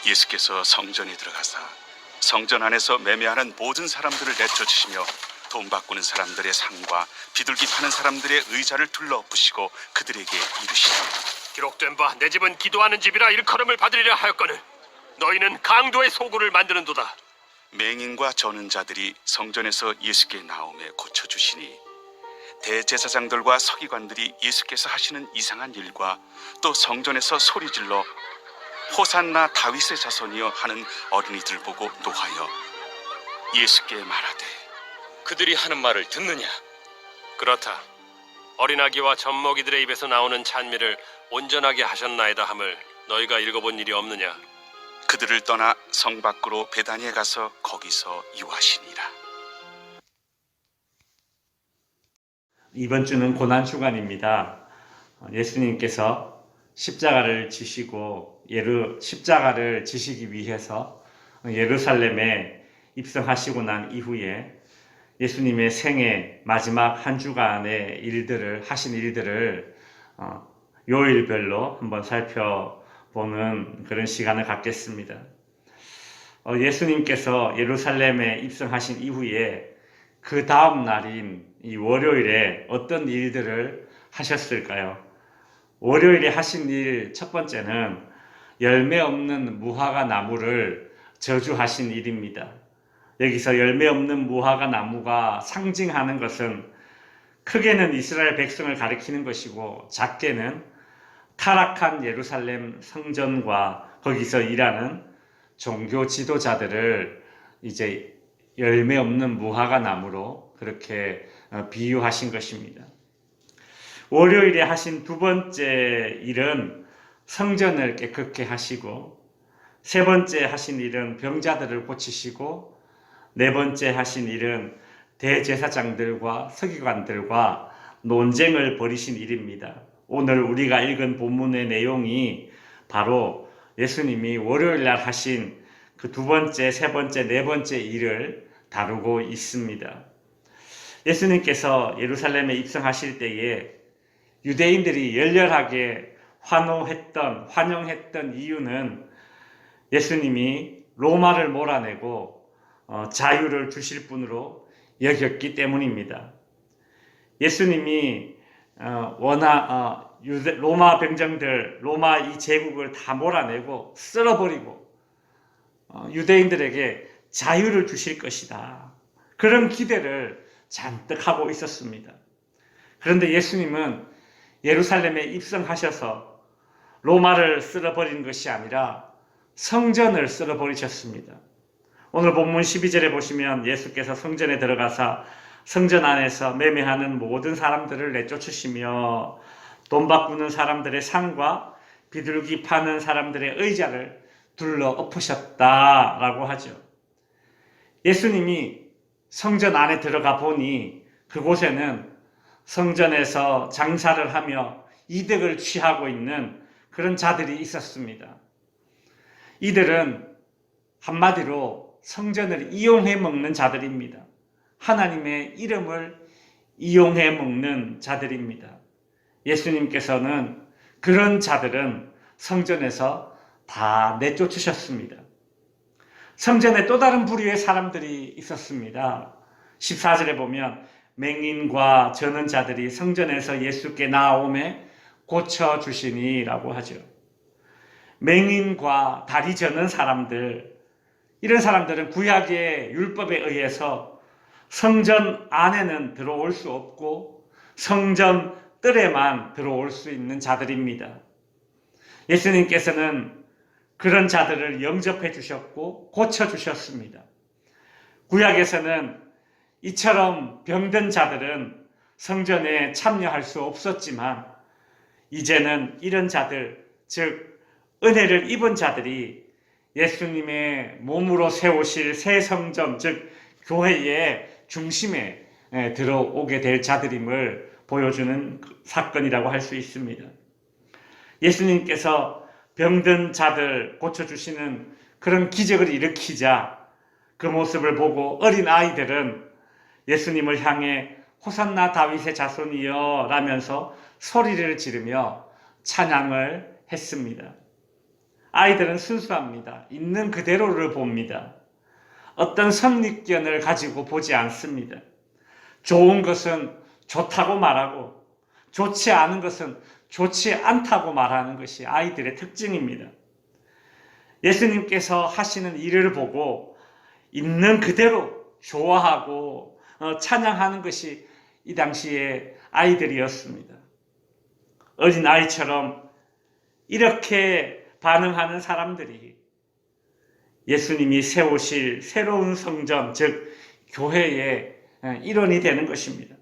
예수께서 성전에 들어가사 성전 안에서 매매하는 모든 사람들을 내쫓으시며 돈 바꾸는 사람들의 상과 비둘기 파는 사람들의 의자를 둘러엎으시고 그들에게 이르시되 기록된 바 내 집은 기도하는 집이라 일컬음을 받으리라 하였거늘 너희는 강도의 소굴을 만드는도다. 맹인과 저는 자들이 성전에서 예수께 나오매 고쳐주시니 대제사장들과 서기관들이 예수께서 하시는 이상한 일과 또 성전에서 소리질러 호산나 다윗의 자손이여 하는 어린이들 보고 노하여 예수께 말하되 그들이 하는 말을 듣느냐? 그렇다. 어린아기와 젖먹이들의 입에서 나오는 찬미를 온전하게 하셨나이다 함을 너희가 읽어본 일이 없느냐? 그들을 떠나 성 밖으로 베다니에 가서 거기서 유하시니라. 이번 주는 고난 주간입니다. 예수님께서 십자가를 지시고 십자가를 지시기 위해서 예루살렘에 입성하시고 난 이후에 예수님의 생애 마지막 한 주간의 하신 일들을 요일별로 한번 살펴보는 그런 시간을 갖겠습니다. 예수님께서 예루살렘에 입성하신 이후에 그 다음 날인 이 월요일에 어떤 일들을 하셨을까요? 월요일에 하신 일 첫 번째는 열매 없는 무화과 나무를 저주하신 일입니다. 여기서 열매 없는 무화과 나무가 상징하는 것은 크게는 이스라엘 백성을 가리키는 것이고 작게는 타락한 예루살렘 성전과 거기서 일하는 종교 지도자들을 이제 열매 없는 무화과 나무로 그렇게 비유하신 것입니다. 월요일에 하신 두 번째 일은 성전을 깨끗게 하시고, 세 번째 하신 일은 병자들을 고치시고, 네 번째 하신 일은 대제사장들과 서기관들과 논쟁을 벌이신 일입니다. 오늘 우리가 읽은 본문의 내용이 바로 예수님이 월요일 날 하신 그 두 번째, 세 번째, 네 번째 일을 다루고 있습니다. 예수님께서 예루살렘에 입성하실 때에 유대인들이 열렬하게 환영했던 이유는 예수님이 로마를 몰아내고 자유를 주실 분으로 여겼기 때문입니다. 예수님이 로마 병정들, 로마 이 제국을 다 몰아내고 쓸어버리고 유대인들에게 자유를 주실 것이다. 그런 기대를 잔뜩 하고 있었습니다. 그런데 예수님은 예루살렘에 입성하셔서 로마를 쓸어버린 것이 아니라 성전을 쓸어버리셨습니다. 오늘 본문 12절에 보시면 예수께서 성전에 들어가사 성전 안에서 매매하는 모든 사람들을 내쫓으시며 돈 바꾸는 사람들의 상과 비둘기 파는 사람들의 의자를 둘러 엎으셨다라고 하죠. 예수님이 성전 안에 들어가 보니 그곳에는 성전에서 장사를 하며 이득을 취하고 있는 그런 자들이 있었습니다. 이들은 한마디로 성전을 이용해 먹는 자들입니다. 하나님의 이름을 이용해 먹는 자들입니다. 예수님께서는 그런 자들은 성전에서 다 내쫓으셨습니다. 성전에 또 다른 부류의 사람들이 있었습니다. 14절에 보면 맹인과 저는 자들이 성전에서 예수께 나오매 고쳐주시니 라고 하죠. 맹인과 다리 저는 사람들, 이런 사람들은 구약의 율법에 의해서 성전 안에는 들어올 수 없고 성전 뜰에만 들어올 수 있는 자들입니다. 예수님께서는 그런 자들을 영접해 주셨고 고쳐주셨습니다. 구약에서는 이처럼 병든 자들은 성전에 참여할 수 없었지만 이제는 이런 자들, 즉 은혜를 입은 자들이 예수님의 몸으로 세우실 새 성전, 즉 교회의 중심에 들어오게 될 자들임을 보여주는 사건이라고 할 수 있습니다. 예수님께서 병든 자들 고쳐주시는 그런 기적을 일으키자 그 모습을 보고 어린 아이들은 예수님을 향해 호산나 다윗의 자손이여 라면서 소리를 지르며 찬양을 했습니다. 아이들은 순수합니다. 있는 그대로를 봅니다. 어떤 선입견을 가지고 보지 않습니다. 좋은 것은 좋다고 말하고 좋지 않은 것은 좋지 않다고 말하는 것이 아이들의 특징입니다. 예수님께서 하시는 일을 보고 있는 그대로 좋아하고 찬양하는 것이 이 당시의 아이들이었습니다. 어린 아이처럼 이렇게 반응하는 사람들이 예수님이 세우실 새로운 성전, 즉 교회의 일원이 되는 것입니다.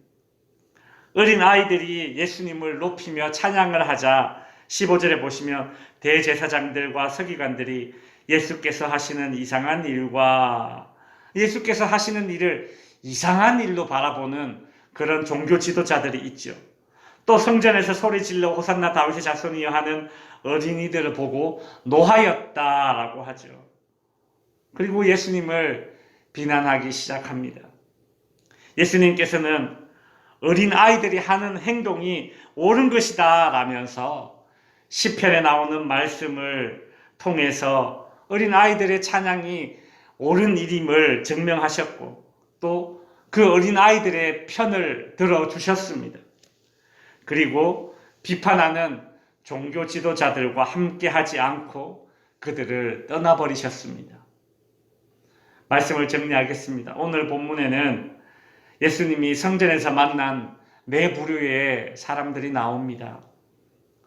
어린 아이들이 예수님을 높이며 찬양을 하자 15절에 보시면 대제사장들과 서기관들이 예수께서 하시는 이상한 일과 예수께서 하시는 일을 이상한 일로 바라보는 그런 종교 지도자들이 있죠. 또 성전에서 소리질러 호산나 다윗의 자손이여 하는 어린이들을 보고 노하였다라고 하죠. 그리고 예수님을 비난하기 시작합니다. 예수님께서는 어린 아이들이 하는 행동이 옳은 것이다 라면서 시편에 나오는 말씀을 통해서 어린 아이들의 찬양이 옳은 일임을 증명하셨고 또 그 어린 아이들의 편을 들어주셨습니다. 그리고 비판하는 종교 지도자들과 함께 하지 않고 그들을 떠나버리셨습니다. 말씀을 정리하겠습니다. 오늘 본문에는 예수님이 성전에서 만난 네 부류의 사람들이 나옵니다.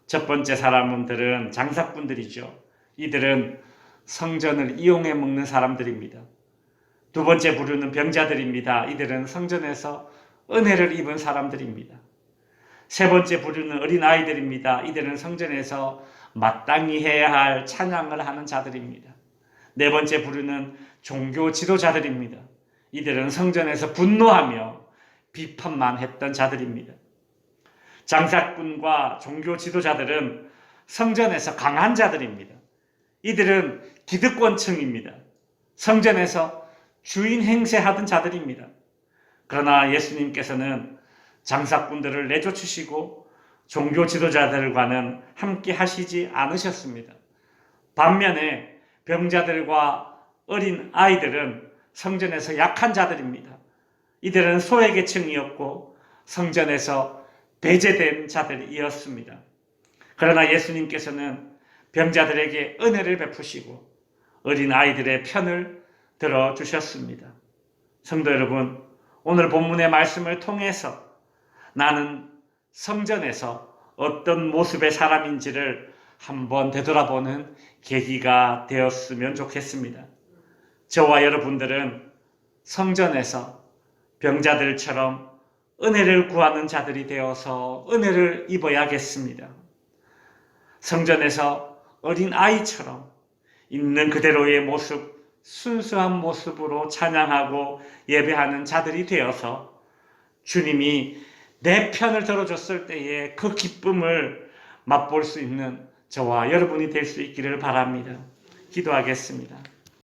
첫 번째 사람들은 장사꾼들이죠. 이들은 성전을 이용해 먹는 사람들입니다. 두 번째 부류는 병자들입니다. 이들은 성전에서 은혜를 입은 사람들입니다. 세 번째 부류는 어린아이들입니다. 이들은 성전에서 마땅히 해야 할 찬양을 하는 자들입니다. 네 번째 부류는 종교 지도자들입니다. 이들은 성전에서 분노하며 비판만 했던 자들입니다. 장사꾼과 종교 지도자들은 성전에서 강한 자들입니다. 이들은 기득권층입니다. 성전에서 주인 행세하던 자들입니다. 그러나 예수님께서는 장사꾼들을 내쫓으시고 종교 지도자들과는 함께 하시지 않으셨습니다. 반면에 병자들과 어린 아이들은 성전에서 약한 자들입니다. 이들은 소외계층이었고 성전에서 배제된 자들이었습니다. 그러나 예수님께서는 병자들에게 은혜를 베푸시고 어린 아이들의 편을 들어주셨습니다. 성도 여러분, 오늘 본문의 말씀을 통해서 나는 성전에서 어떤 모습의 사람인지를 한번 되돌아보는 계기가 되었으면 좋겠습니다. 저와 여러분들은 성전에서 병자들처럼 은혜를 구하는 자들이 되어서 은혜를 입어야겠습니다. 성전에서 어린 아이처럼 있는 그대로의 모습, 순수한 모습으로 찬양하고 예배하는 자들이 되어서 주님이 내 편을 들어줬을 때에 그 기쁨을 맛볼 수 있는 저와 여러분이 될 수 있기를 바랍니다. 기도하겠습니다.